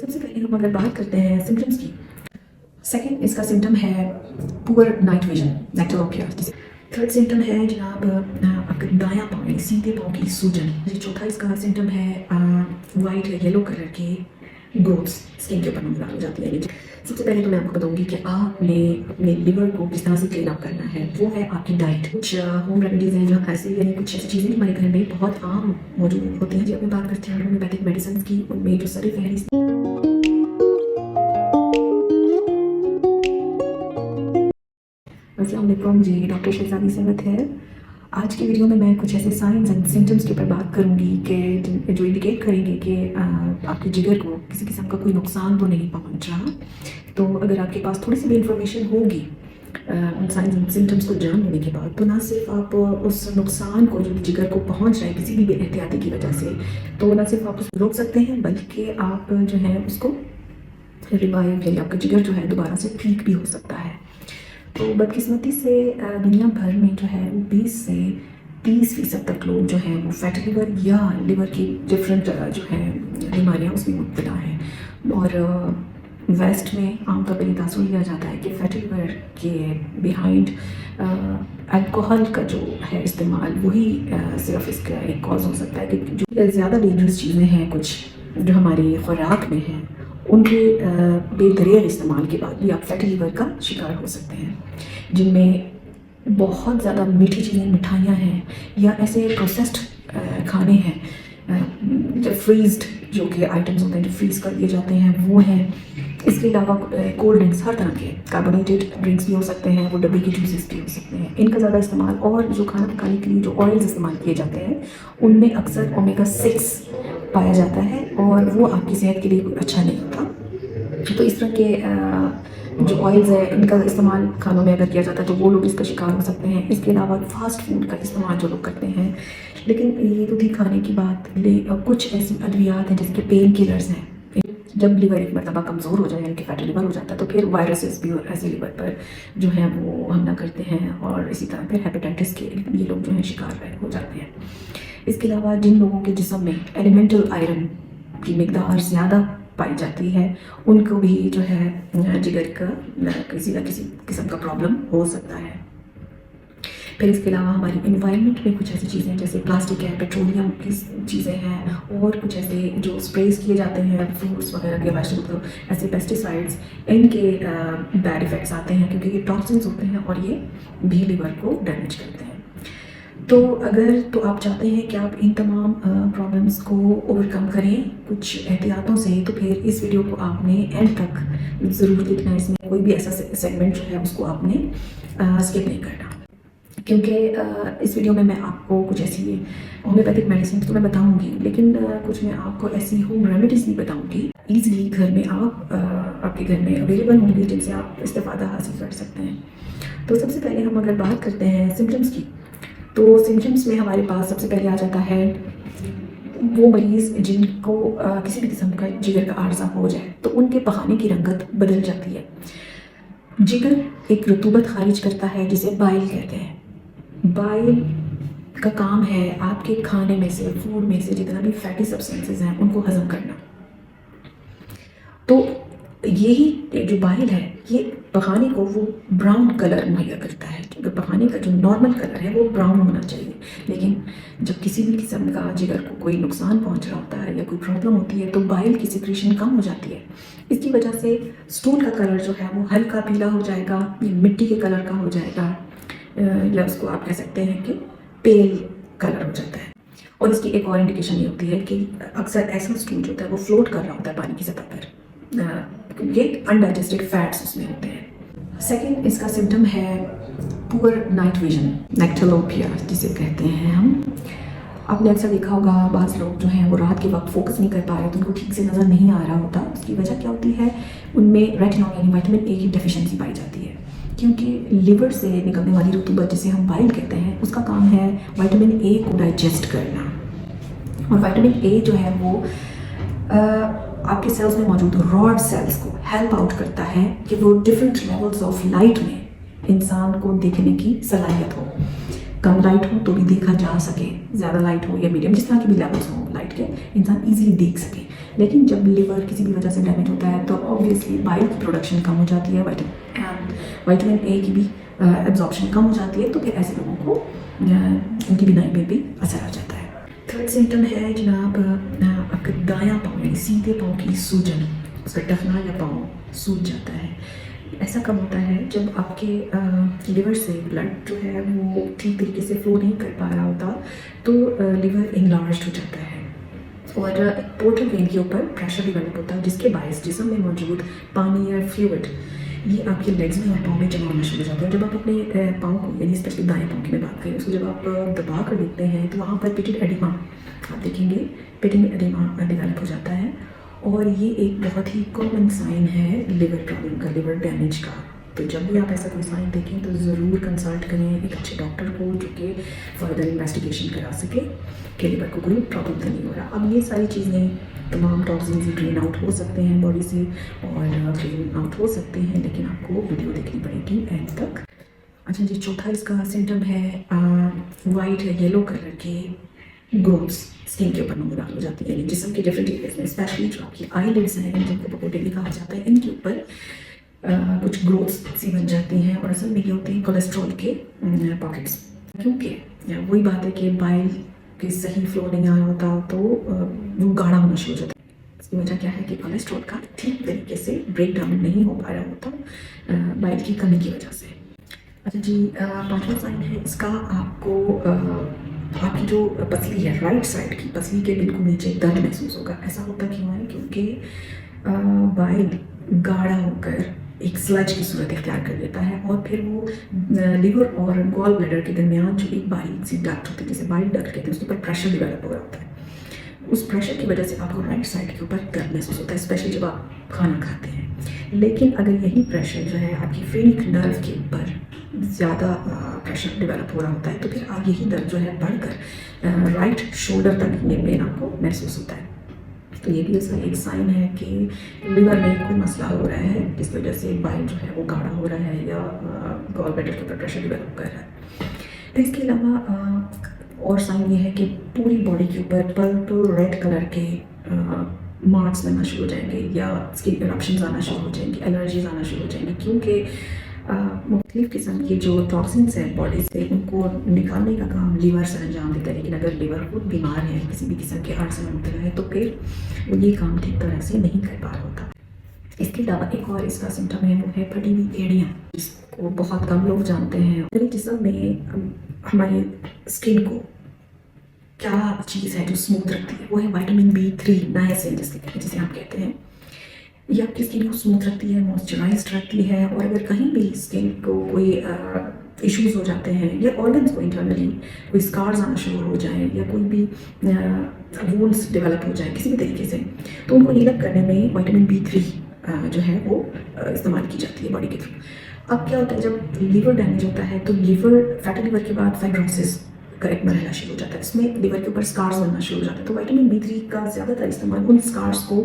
सबसे पहले हम अगर बात करते हैं सिम्टम्स की, सेकंड इसका सिम्टम है poor night vision, nyctalopia. Third symptom है जनाब आपका दायां पाँव, सीधे पाँव की सूजन। चौथा इसका सिम्टम है वाइट या येलो कलर के ग्रोथ्स स्किन के ऊपर नजर हो जाती है। सबसे पहले तो मैं आपको बताऊंगी कि आपने अपने लिवर को किस तरह से क्लीन अप करना है। वो है आपकी डाइट। कुछ होम रेमेडीज हैं जो ऐसे यानी कुछ ऐसी चीज़ें हमारे घर में बहुत आम मौजूद होती हैं। जब हम बात करते हैं होम्योपैथिक मेडिसिन की, उनमें जो सर फहरिस्त अस्सलाम वालेकुम जी, डॉक्टर शहजादी समत है। आज की वीडियो में मैं कुछ ऐसे साइंस एंड सिम्टम्स के ऊपर बात करूंगी कि जो इंडिकेट करेंगे कि आपके जिगर को किसी किस्म का कोई नुकसान तो नहीं पहुंच रहा। तो अगर आपके पास थोड़ी सी भी इंफॉर्मेशन होगी उन साइंस एंड सिम्टम्स को जान लेने के बाद, तो ना सिर्फ आप उस नुकसान को जो जिगर को पहुंच रहा है किसी भी एहतियाती की वजह से, तो ना सिर्फ आप उसको रोक सकते हैं, बल्कि आप जो है उसको रिवाइव यानी आपका जिगर जो है दोबारा से ठीक भी हो सकता है। तो बदकिस्मती से दुनिया भर में जो है 20 से 30% तक लोग जो हैं वो फैटी लिवर या लिवर की डिफरेंट जो है बीमारियाँ उसमें मुब्तला हैं। और वेस्ट में आमतौर पर ये तासुर लिया जाता है कि फैटी लिवर के बिहाइंड अल्कोहल का जो है इस्तेमाल वही सिर्फ इसका एक कॉज हो सकता है। कि जो ज़्यादा डेंजरस चीज़ें हैं कुछ जो हमारी खुराक में हैं, उनके बेदरिया इस्तेमाल के बाद भी आप फैटी लिवर का शिकार हो सकते हैं, जिनमें बहुत ज़्यादा मीठी चीज़ें, मिठाइयाँ हैं या ऐसे प्रोसेस्ड खाने हैं जो फ्रीज्ड जो कि आइटम्स होते हैं जो फ्रीज़ कर दिए जाते हैं वो हैं। इसके अलावा कोल्ड ड्रिंक्स, हर तरह के कार्बोनेटेड ड्रिंक्स भी हो सकते हैं, वो डब्बे के जूसेस भी हो सकते हैं। इनका ज़्यादा इस्तेमाल और जो खाना पकाने के लिए जो ऑयल्स इस्तेमाल किए जाते हैं उनमें अक्सर ओमेगा 6 पाया जाता है और वो आपकी सेहत के लिए अच्छा नहीं होता। तो इस तरह के जो ऑयल्स है इनका इस्तेमाल खानों में अगर किया जाता है तो वो लोग इसका शिकार हो सकते हैं। इसके अलावा फास्ट फूड का इस्तेमाल जो लोग करते हैं, लेकिन ये तो थी खाने की बात। कुछ ऐसी अद्वियात हैं जैसे कि पेन किलर्स हैं। जब लिवर एक मरतबा कमज़ोर हो जाए यानी कि फैटी लिवर हो जाता है तो फिर वायरसेस भी ऐसे लिवर पर जो है वो हमला करते हैं और इसी तरह फिर हेपेटाइटिस के ये लोग जो हैं शिकार हो जाते हैं। इसके अलावा जिन लोगों के जिस्म में एलिमेंटल आयरन की मिकदार ज़्यादा पाई जाती है उनको भी जो है जिगर का किसी न किसी किस्म का प्रॉब्लम हो सकता है। फिर इसके अलावा हमारी इन्वायरमेंट में कुछ ऐसी चीज़ें जैसे प्लास्टिक है, पेट्रोलियम की चीज़ें हैं और कुछ ऐसे जो स्प्रेस किए जाते हैं फ्रूट्स वगैरह के, वेजिटेबल, ऐसे पेस्टिसाइड्स, इनके बैड इफ़ेक्ट्स आते हैं क्योंकि ये टॉक्सिन्स होते हैं और ये भी लिवर को डैमेज करते हैं। तो अगर तो आप चाहते हैं कि आप इन तमाम प्रॉब्लम्स को ओवरकम करें कुछ एहतियातों से, तो फिर इस वीडियो को आपने एंड तक ज़रूर देखना है। इसमें कोई भी ऐसा सेगमेंट जो है उसको आपने स्किप नहीं करना, क्योंकि इस वीडियो में मैं आपको कुछ ऐसी होम्योपैथिक मेडिसिन तो मैं बताऊंगी, लेकिन कुछ मैं आपको ऐसी होम रेमेडीज़ भी बताऊंगी ईजिली घर में आप आपके घर में अवेलेबल होंगी जिनसे आप इस्तेफ़ादा हासिल कर सकते हैं। तो सबसे पहले हम अगर बात करते हैं सिम्टम्स की, तो सिम्टम्स में हमारे पास सबसे पहले आ जाता है वो मरीज़ जिनको किसी भी किस्म का जिगर का आर्जा हो जाए तो उनके बहाने की रंगत बदल जाती है। जिगर एक रतूबत खारिज करता है जिसे बाइल कहते हैं। बाइल का काम है आपके खाने में से, फूड में से जितना भी फैटी सब्सटेंसेस हैं उनको हजम करना। तो यही जो बाइल है ये पखाने को वो ब्राउन कलर मुहैया करता है, क्योंकि पखाने का जो नॉर्मल कलर है वो ब्राउन होना चाहिए। लेकिन जब किसी भी किस्म का जिगर को कोई नुकसान पहुंच रहा होता है या कोई प्रॉब्लम होती है तो बाइल की सिक्रीशन कम हो जाती है। इसकी वजह से स्टूल का कलर जो है वो हल्का पीला हो जाएगा, ये मिट्टी के कलर का हो जाएगा, या उसको आप कह सकते हैं कि पेल कलर हो जाता है। और इसकी एक और इंडिकेशन ये होती है कि अक्सर ऐसा स्टूल जो होता है वो फ्लोट कर रहा होता है पानी की सतह पर, ये अनडाइजेस्टेड फैट्स उसमें होते हैं। सेकंड इसका सिम्टम है पुअर नाइट विजन, नेक्टोलोपिया जिसे कहते हैं हम। आपने अक्सर देखा होगा बाज़ लोग जो हैं वो रात के वक्त फोकस नहीं कर पा रहे तो उनको ठीक से नज़र नहीं आ रहा होता। उसकी वजह क्या होती है, उनमें रेटिनॉल यानी विटामिन ए की डेफिशिएंसी पाई जाती है, क्योंकि लिवर से निकलने वाली रतूबत जिसे हम बाइल कहते हैं उसका काम है विटामिन ए को डाइजेस्ट करना। और विटामिन ए जो है वो आपके सेल्स में मौजूद रॉड सेल्स को हेल्प आउट करता है कि वो डिफरेंट लेवल्स ऑफ लाइट में इंसान को देखने की सलाहियत हो। कम लाइट हो तो भी देखा जा सके, ज़्यादा लाइट हो या मीडियम, जिस तरह के भी लेवल्स हों लाइट के, इंसान इजीली देख सके। लेकिन जब लिवर किसी भी वजह से डैमेज होता है तो ऑब्वियसली बाइल की प्रोडक्शन कम हो जाती है, विटामिन ए की भी एब्जॉर्प्शन कम हो जाती है, तो फिर ऐसे लोगों को उनकी बिनाई में भी असर आ जाता है। थर्ड सिम्टम है जनाब आपका दायां पाँव यानी सीधे पाँव की सूजन, उसका टखना या पाँव सूज जाता है। ऐसा कब होता है जब आपके लिवर से ब्लड जो है वो ठीक तरीके से फ्लो नहीं कर पा रहा होता, तो लिवर इनलार्ज्ड हो जाता है और पोर्टल वेन के ऊपर प्रेशर डेवलप होता है, जिसके बायस जिस्म में मौजूद पानी या फ्लूइड ये आपके लेग्स में और पाँव में जमा होना शुरू हो जाता है। जब आप अपने पाँव को यानी स्पेशली दाएं पाँव की मैं बात करें, उसको जब आप दबा कर देखते हैं तो वहाँ पर पिटेड एडिमा आप देखेंगे, पिटेड एडिमा डेवलप हो जाता है और ये एक बहुत ही कॉमन साइन है लिवर प्रॉब्लम का, लिवर डैमेज का। तो जब भी आप ऐसा कोई साइन देखें तो ज़रूर कंसल्ट करें एक अच्छे डॉक्टर को जो कि फर्दर इन्वेस्टिगेशन करा सके कि लिवर को कोई प्रॉब्लम तो नहीं हो रहा। अब ये सारी चीज़ें तमाम टॉक्सिन्स ड्रेन आउट हो सकते हैं बॉडी से और ड्रेन आउट हो सकते हैं, लेकिन आपको वीडियो देखनी पड़ेगी एंड तक। अच्छा जी, चौथा इसका सिम्टम है वाइट या येलो कलर के ग्रोथ्स स्किन के ऊपर नजर हो जाती है, जिस्म के डिफरेंट एरियाज में, स्पेशली जो आपकी आईलिड्स हैं जिनको पपोटेली कहा जाता है, इनके ऊपर कुछ ग्रोथ्स सी बन जाती हैं और असल में ये होते हैं कोलेस्ट्रॉल के पॉकेट्स। क्योंकि वही बात है कि बाइल के सही फ्लो नहीं आ रहा होता तो वो गाढ़ा होना शुरू हो जाता है। इसकी वजह क्या है कि कोलेस्ट्रॉल का ठीक तरीके से ब्रेक डाउन नहीं हो पा रहा होता बाइल की कमी की वजह से। अच्छा जी, पांचवा साइन है इसका, आपको आपकी जो पसली है राइट साइड की पसली के बिल्कुल नीचे दर्द महसूस होगा। ऐसा होता क्यों है? क्योंकि बाइल गाढ़ा होकर एक स्लज की सूरत इख्तियार कर लेता है और फिर वो लिवर और गॉल ब्लैडर के दरमियान जो एक बारीक सी डक्ट होती है, जैसे बाइल डक्ट कहते हैं, उसके ऊपर प्रेशर डेवलप हो रहा होता है। उस प्रेशर की वजह से आपको राइट साइड के ऊपर दर्द महसूस होता है, स्पेशली जब आप खाना खाते हैं। लेकिन अगर यही प्रेशर जो है आपकी फेनिक नर्व के ऊपर ज़्यादा प्रेशर डेवलप हो रहा होता है तो फिर आप यही दर्द जो है बढ़कर राइट शोल्डर तक ये पेन आपको महसूस होता है। तो ये भी इसका एक साइन है कि लिवर में कोई मसला हो रहा है, जिस वजह से बाइल जो है वो गाढ़ा हो रहा है या गॉल ब्लैडर के ऊपर प्रेशर डेवलप कर रहा है। तो इसके अलावा और साइन ये है कि पूरी बॉडी के ऊपर पर्पल रेड कलर के मार्क्स बनना शुरू हो जाएंगे या स्किन इरप्शंस आना शुरू हो जाएंगी, एलर्जीज आना शुरू हो जाएंगी, क्योंकि मुख्तलिफ़ किस्म की जो टॉक्सिन्स हैं बॉडी से उनको निकालने का काम लीवर से अंजाम देता है। लेकिन अगर लीवर खुद बीमार है, किसी भी किस्म के हार्ट से मुबतला है, तो फिर वो ये काम ठीक तरह से नहीं कर पा रहा होता। इसके अलावा एक और इसका सिम्टम है वो है फटी हुई एड़ियाँ, जिसको बहुत कम लोग जानते हैं। मेरे जिस्म में हमारी स्किन को क्या चीज़ है जो स्मूथ रखती है, वो है विटामिन B3 नाइसिन जिसे आप कहते हैं। ये आपकी स्किन को स्मूथ रखती है, मॉइस्चराइज्ड रखती है और अगर कहीं भी स्किन को कोई इश्यूज हो जाते हैं या ऑर्गन्स को इंटरनली कोई स्कार्स आना शुरू हो जाए या कोई भी वुंड्स डेवलप हो जाए किसी भी तरीके से, तो उनको हील अप करने में विटामिन B3 जो है वो इस्तेमाल की जाती है बॉडी के थ्रू। अब क्या होता है, जब लीवर डैमेज होता है तो लिवर फैटी लिवर के बाद फाइब्रोसिस का एक मरहला शुरू हो जाता है, इसमें लिवर के ऊपर स्कार्स बनना शुरू हो जाता है। तो विटामिन B3 का ज़्यादातर इस्तेमाल उन स्कार्स को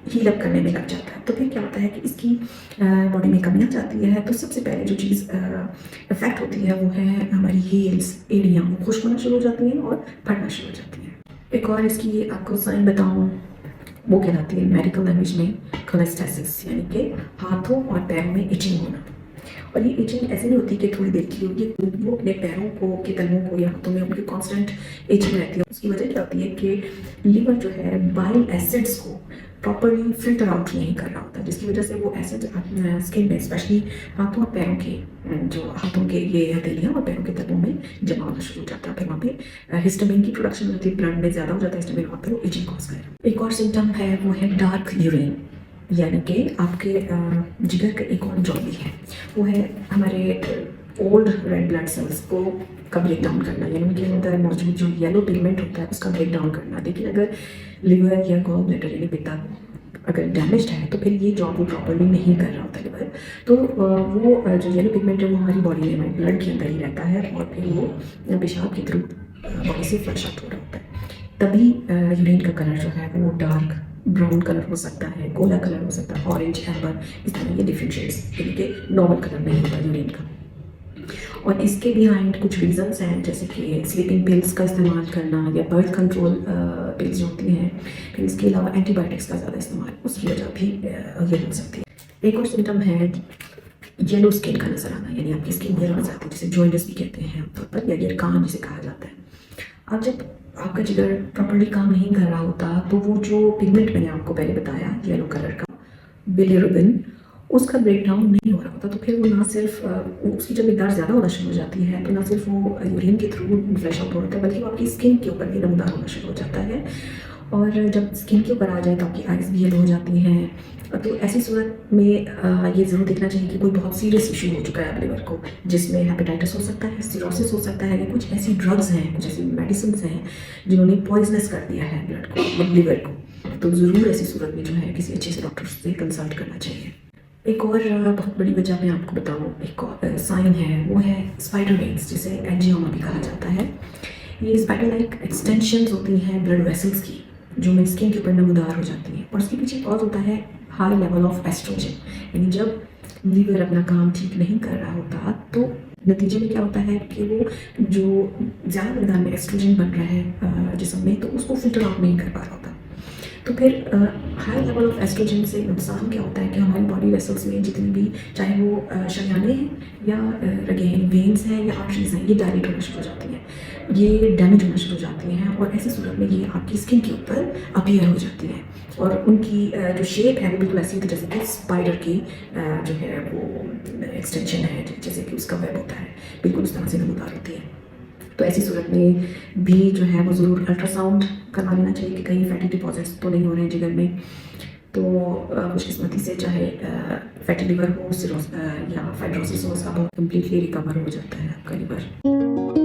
हील अप करने में लग जाता है। तो फिर क्या होता है कि इसकी बॉडी में कमी आ जाती है। तो सबसे पहले जो चीज़ इफेक्ट होती है वो है हमारी हील्स, एड़ियाँ, वो खुश्क होना शुरू हो जाती हैं और फटना शुरू हो जाती हैं। एक और इसकी आपको साइन बताऊँ, वो कहलाती है मेडिकल लैंग्वेज में कोलेस्टेसिस, यानी कि हाथों और पैरों में इचिंग होना। और ये इचिंग ऐसे नहीं होती कि थोड़ी देर की होगी, वो अपने पैरों को के तलवों को या हाथों में उनकी कांस्टेंट इचिंग रहती है। उसकी वजह क्या होती है कि लीवर जो है बाइल एसिड्स को प्रॉपरली फिल्टर आउट नहीं कर रहा होता, जिसकी वजह से वो एसिड स्किन में स्पेशली हाथों और पैरों के जो हाथों के ये हथेलियाँ और पैरों के तलवों में जमा होना शुरू हो जाता है। फिर वहाँ पे हिस्टामिन की प्रोडक्शन होती है, ब्लड में ज़्यादा हो जाता है हिस्टामिन, वहाँ पर वो इचिंग कॉज करेगा। एक और सिम्टम है वो है डार्क यूरिन, यानी कि आपके जिगर का एक और जॉब भी है, वो है हमारे ओल्ड रेड ब्लड सेल्स को का ब्रेक डाउन करना, यानी उनके अंदर मौजूद जो येलो पिगमेंट होता है उसका ब्रेक डाउन करना। लेकिन अगर लिवर या गॉल ब्लैडर यानी पित्ता अगर डैमेज्ड है तो फिर ये जॉब वो प्रॉपरली नहीं कर रहा होता लिवर, तो वो जो येलो पिगमेंट है वो हमारी बॉडी में हमारे ब्लड के अंदर ही रहता है और फिर वो पेशाब के थ्रू बॉडी से फ्लश आउट हो रहा होता है। तभी यूरिन का कलर जो है वो डार्क ब्राउन कलर हो सकता है, गोला कलर हो सकता है, ऑरेंज, एम्बर, इस तरह के डिफरेंट शेड्स, यानी कि नॉर्मल कलर नहीं होता यूरिन का। और इसके बिहाइंड कुछ रीजंस हैं, जैसे कि स्लीपिंग पिल्स का इस्तेमाल करना या बर्थ कंट्रोल पिल्स जो होती हैं, फिर इसके अलावा एंटीबायोटिक्स का ज़्यादा इस्तेमाल, उसकी वजह भी ये हो सकती है। एक और सिम्टम है येलो स्किन का नजर आना, यानी आपकी स्किन येलो नजर आती है, जिसे जॉइंटिस भी कहते हैं आमतौर पर, या येरकान जिसे कहा जाता है। अब जब आपका जिगर प्रॉपर्ली काम नहीं कर रहा होता तो वो जो पिगमेंट मैंने आपको पहले बताया येलो कलर का बिलिरुबिन, उसका ब्रेक डाउन नहीं हो रहा होता, तो फिर वो ना सिर्फ उसकी जब मिकदार ज़्यादा होना शुरू हो जाती है तो ना सिर्फ वो यूरिन के थ्रू फ्लैश आउट होता है, बल्कि वो आपकी स्किन के ऊपर भी नमदार होना शुरू हो जाता है। और जब स्किन के ऊपर आ जाए तो आपकी आइज़ भी येलो हो जाती हैं। तो ऐसी सूरत में ये ज़रूर देखना चाहिए कि कोई बहुत सीरियस इशू हो चुका है आप लिवर को, जिसमें हेपेटाइटिस हो सकता है, सिरोसिस हो सकता है, या कुछ ऐसी ड्रग्स हैं, कुछ ऐसी मेडिसिन हैं जिन्होंने पॉइजनस कर दिया है ब्लड को, मतलब लिवर को। तो ज़रूर ऐसी सूरत में जो है किसी अच्छे से डॉक्टर से कंसल्ट करना चाहिए। एक और बहुत बड़ी वजह मैं आपको बताऊँ, एक और साइन है, वो है स्पाइडर वेन्स, जिसे एंजियोमा भी कहा जाता है। ये स्पाइडर लाइक एक्सटेंशंस होती हैं ब्लड वेसल्स की, जो में स्किन के ऊपर नमदार हो जाती हैं, और उसके पीछे कॉज होता है हाई लेवल ऑफ एस्ट्रोजन। यानी जब लीवर अपना काम ठीक नहीं कर रहा होता तो नतीजे में क्या होता है कि वो जो ज़्यादा मकदार में एस्ट्रोजन बन रहा है जिस्म में, तो उसको फिल्टर आउट नहीं कर पा रहा होता। तो फिर हाई लेवल ऑफ एस्ट्रोजन से नुकसान क्या होता है कि हमारी बॉडी वेसल्स में जितनी भी, चाहे वो शरियाने हैं या रगे हैं, वेन्स हैं या आर्टरीज हैं, ये डायलेट होना शुरू हो जाती हैं, ये डैमेज होना शुरू हो जाती हैं, और ऐसी सूरत में ये आपकी स्किन के ऊपर अपीयर हो जाती हैं, और उनकी जो शेप है वो बिल्कुल ऐसी होती है जैसे कि स्पाइडर की जो है वो एक्सटेंशन है, जैसे कि उसका वेब होता है, बिल्कुल उस तरह से नमदार होती है। तो ऐसी सूरत में भी जो है वो ज़रूर अल्ट्रासाउंड करवा लेना चाहिए कि कहीं फैटी डिपॉजिट्स तो नहीं हो रहे हैं जिगर में। तो खुशकिस्मती से चाहे फैटी लिवर हो, सिरोस या फाइब्रोसिस हो, सब कम्प्लीटली रिकवर हो जाता है आपका लिवर।